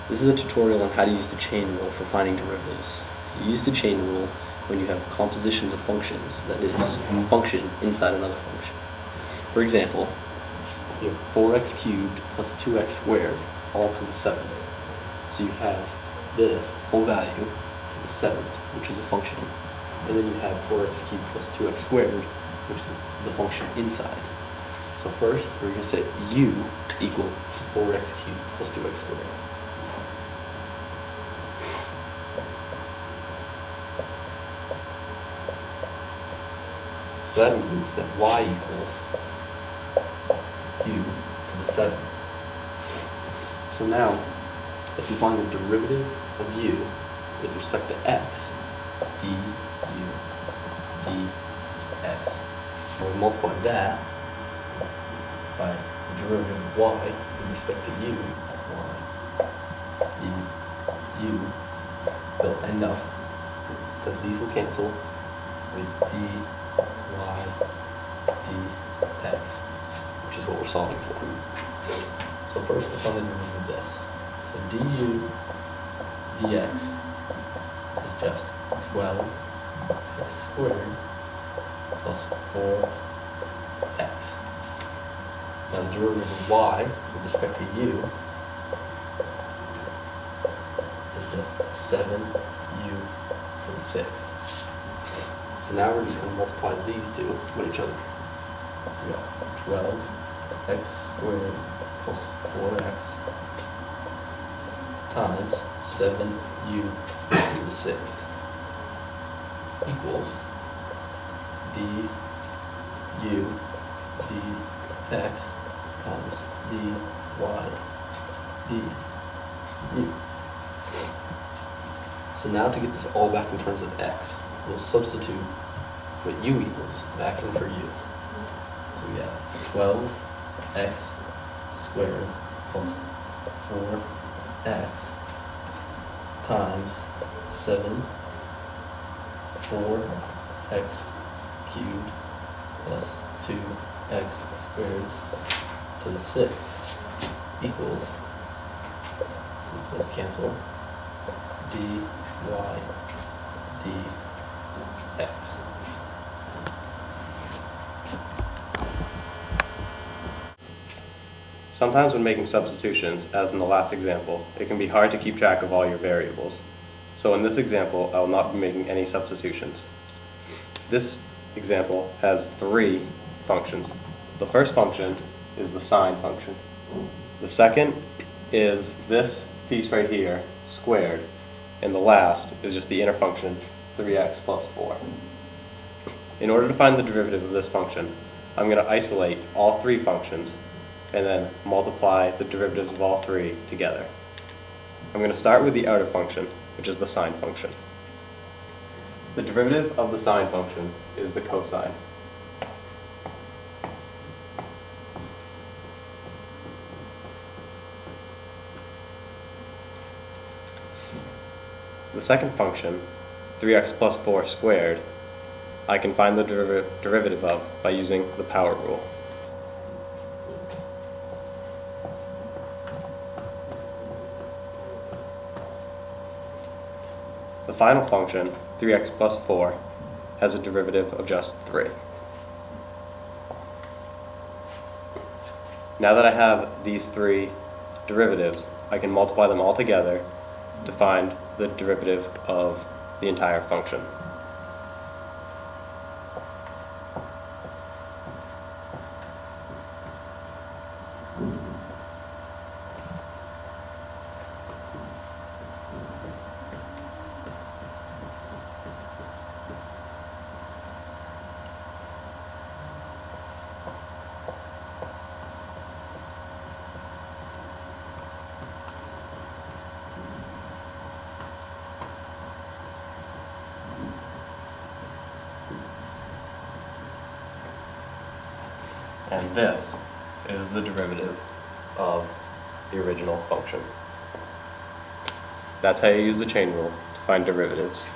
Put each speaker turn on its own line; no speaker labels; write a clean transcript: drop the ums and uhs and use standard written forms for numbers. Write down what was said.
This is a tutorial on how to use the chain rule for finding derivatives. You use the chain rule when you have compositions of functions, that is, a function inside another function. For example, you have 4x cubed plus 2x squared all to the 7th. So you have this whole value to the 7th, which is a function, and then you have 4x cubed plus 2x squared, which is the function inside. So first, we're going to set u equal to 4x cubed plus 2x squared. So that means that y equals u to the 7th. So now, if you find the derivative of u with respect to x, du dx, and we multiply that by the derivative of y with respect to u, y du, they'll end up, because these will cancel, with dy dx, which is what we're solving for. So first, let's find the derivative of this. So du dx is just 12x squared plus 4x. Now the derivative of y with respect to u is just 7u to the 6th. So now we're just going to multiply these two with each other. We got 12x squared plus 4x times 7u to the 6th equals du dx times dy du. So now to get this all back in terms of x, we'll substitute what u equals back in for u. So we got 12x squared plus 4x times 4x cubed plus 2x squared to the 6th equals, since those cancel, dy dx.
Sometimes when making substitutions, as in the last example, it can be hard to keep track of all your variables. So in this example, I will not be making any substitutions. This example has 3 functions. The first function is the sine function. The second is this piece right here, squared. And the last is just the inner function, 3x plus 4. In order to find the derivative of this function, I'm going to isolate all 3 functions and then multiply the derivatives of all 3 together. I'm going to start with the outer function, which is the sine function. The derivative of the sine function is the cosine. The second function, 3x plus 4 squared, I can find the derivative of by using the power rule. The final function, 3x plus 4, has a derivative of just 3. Now that I have these 3 derivatives, I can multiply them all together to find the derivative of the entire function. And this is the derivative of the original function. That's how you use the chain rule to find derivatives.